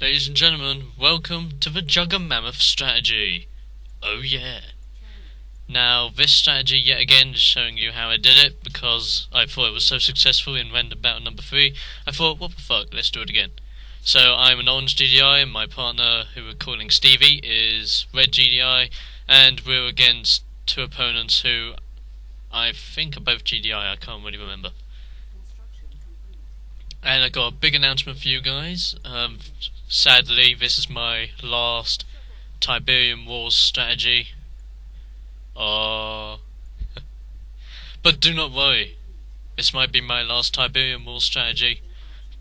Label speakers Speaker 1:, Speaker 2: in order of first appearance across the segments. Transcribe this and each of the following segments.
Speaker 1: Ladies and gentlemen, welcome to the Juggamammoth strategy. Oh yeah. Now, this strategy yet again is showing you how I did it because I thought it was so successful in random battle number 3. I thought, what the fuck, let's do it again. So I'm an orange GDI and my partner, who we're calling Stevie, is red GDI, and we're against two opponents who I think are both GDI, I can't really remember. And I got a big announcement for you guys. Sadly, this is my last Tiberium Wars strategy. But do not worry, this might be my last Tiberium Wars strategy,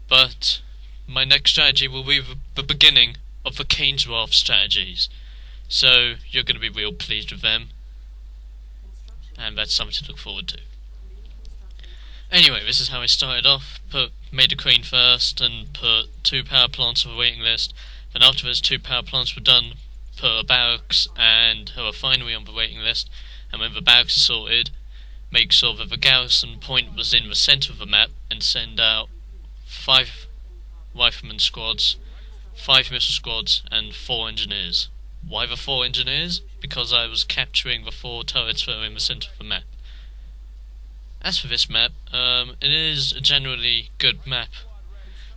Speaker 1: but my next strategy will be the beginning of the Cain's Wrath strategies. So you're going to be real pleased with them, and that's something to look forward to. Anyway, this is how I started off. Made a queen first and put 2 power plants on the waiting list. Then after those 2 power plants were done, put a barracks and a refinery on the waiting list. And when the barracks is sorted, make sure that the garrison point was in the centre of the map and send out 5 rifleman squads, 5 missile squads and 4 engineers. Why the 4 engineers? Because I was capturing the 4 turrets that were in the centre of the map. As for this map, it is a generally good map.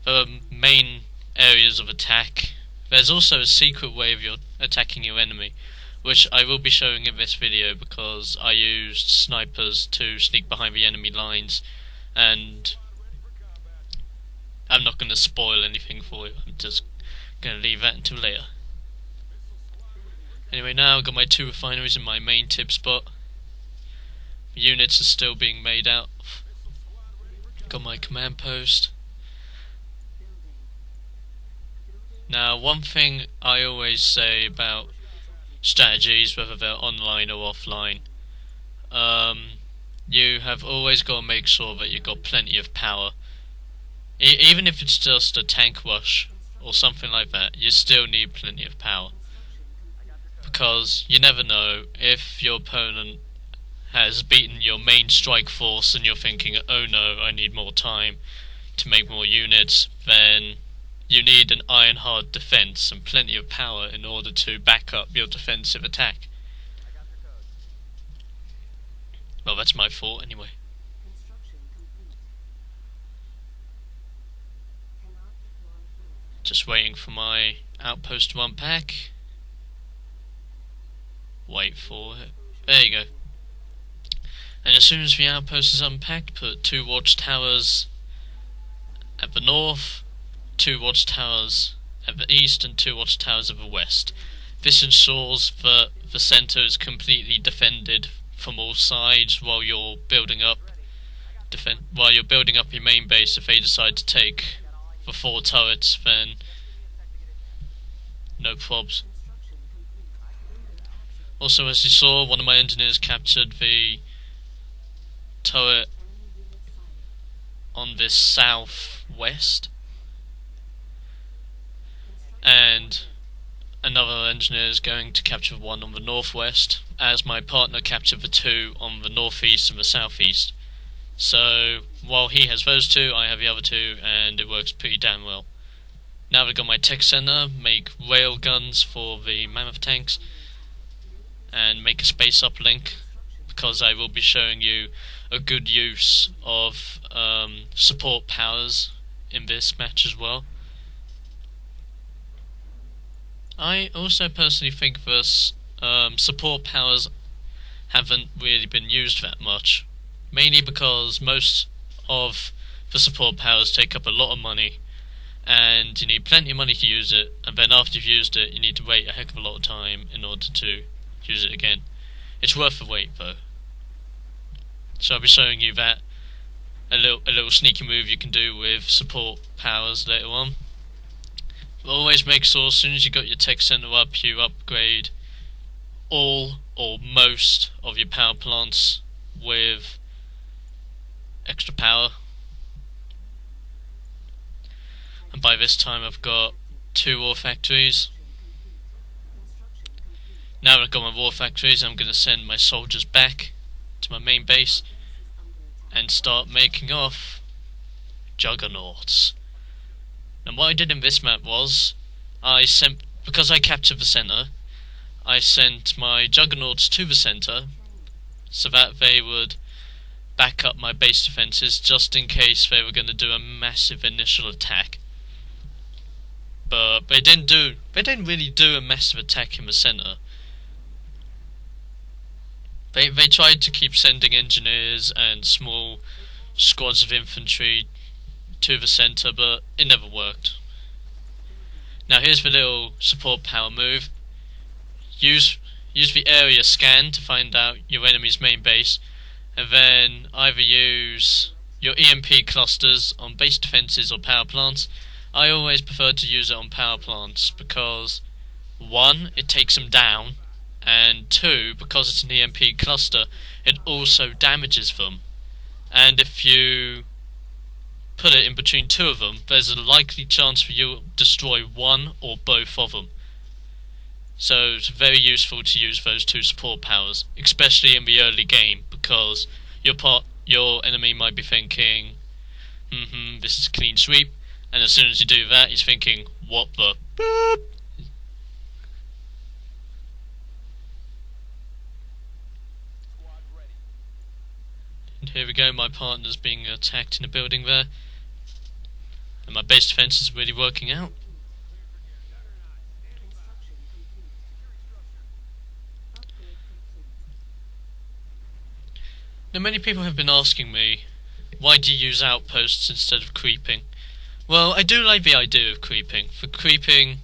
Speaker 1: There are main areas of attack. There's also a secret way of attacking your enemy, which I will be showing in this video because I used snipers to sneak behind the enemy lines, and I'm not going to spoil anything for you, I'm just going to leave that until later. Anyway, now I've got my 2 refineries in my main tip spot. Units are still being made out. Got my command post. Now, one thing I always say about strategies, whether they're online or offline, you have always got to make sure that you've got plenty of power. Even if it's just a tank rush or something like that, you still need plenty of power. Because you never know if your opponent has beaten your main strike force and you're thinking, oh no, I need more time to make more units, then you need an iron hard defense and plenty of power in order to back up your defensive attack. Well, that's my fault anyway. Just waiting for my outpost to unpack. Wait for it. There you go. And as soon as the outpost is unpacked, put 2 watchtowers at the north, 2 watchtowers at the east, and 2 watchtowers at the west. This ensures that the centre is completely defended from all sides while you're building up your main base. If they decide to take the 4 turrets, then no probs. Also, as you saw, one of my engineers captured the turret on this southwest, and another engineer is going to capture one on the northwest, as my partner captured the 2 on the northeast and the southeast. So while he has those 2, I have the other 2, and it works pretty damn well. Now we've got my tech center, make rail guns for the mammoth tanks, and make a space uplink, because I will be showing you a good use of support powers in this match as well. I also personally think this support powers haven't really been used that much, mainly because most of the support powers take up a lot of money, and you need plenty of money to use it, and then after you've used it you need to wait a heck of a lot of time in order to use it again. It's worth the wait though. So I'll be showing you that, a little sneaky move you can do with support powers later on. But always make sure as soon as you got your tech center up, you upgrade all or most of your power plants with extra power. And by this time I've got 2 war factories. Now that I've got my war factories, I'm going to send my soldiers back to my main base and start making off juggernaughts. And what I did in this map was because I captured the centre, I sent my Juggernauts to the centre so that they would back up my base defences just in case they were going to do a massive initial attack. But they didn't really do a massive attack in the centre. They tried to keep sending engineers and small squads of infantry to the centre, but it never worked. Now here's the little support power move. Use the area scan to find out your enemy's main base, and then either use your EMP clusters on base defences or power plants. I always prefer to use it on power plants because 1, it takes them down, and 2, because it's an EMP cluster, it also damages them. And if you put it in between 2 of them, there's a likely chance for you to destroy 1 or both of them. So it's very useful to use those 2 support powers, especially in the early game, because your enemy might be thinking, this is a clean sweep, and as soon as you do that, he's thinking, what the boop? And here we go, my partner's being attacked in a building there, and my base defense is really working out. Now many people have been asking me, why do you use outposts instead of creeping? Well, I do like the idea of creeping. For creeping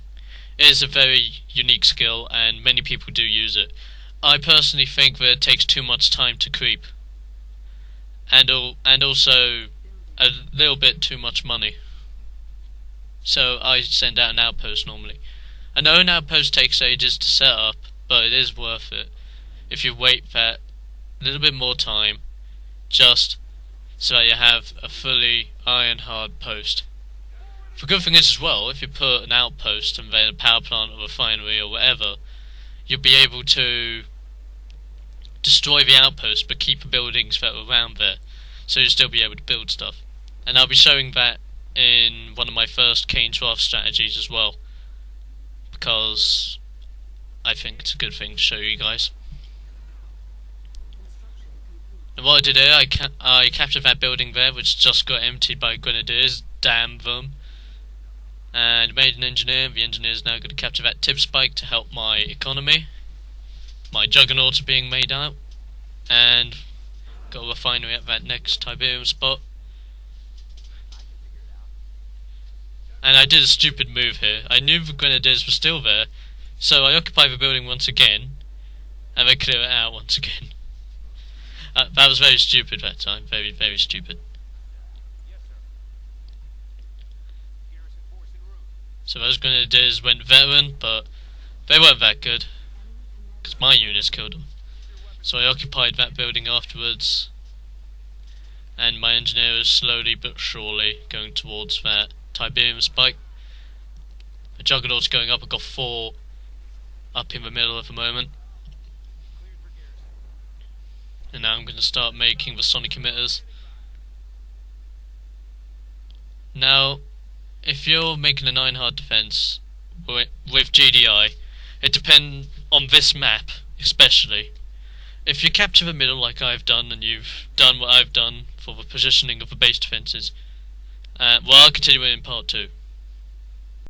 Speaker 1: is a very unique skill and many people do use it. I personally think that it takes too much time to creep. And also a little bit too much money. So I send out an outpost normally. I know an outpost takes ages to set up, but it is worth it if you wait that little bit more time, just so that you have a fully iron hard post. The good thing is as well, if you put an outpost and then a power plant or a refinery or whatever, you'll be able to destroy the outpost but keep the buildings that are around there, so you'll still be able to build stuff. And I'll be showing that in one of my first Cain Draft strategies as well, because I think it's a good thing to show you guys. And what I did here, I captured that building there, which just got emptied by grenadiers, damn them, and made an engineer. The engineer is now going to capture that tip spike to help my economy. My juggernauts are being made out, and got a refinery at that next tiberium spot. And I did a stupid move here. I knew the grenadiers were still there, so I occupy the building once again, and they clear it out once again. That was very stupid that time, very, very stupid. So those grenadiers went veteran, but they weren't that good, because my units killed them. So I occupied that building afterwards, and my engineer is slowly but surely going towards that tiberium spike. The juggernaut's going up. I've got 4 up in the middle at the moment. And now I'm going to start making the sonic emitters. Now, if you're making a 9 hard defense with GDI, it depends on this map especially. If you capture the middle like I've done, and you've done what I've done for the positioning of the base defences, well, I'll continue it in part 2.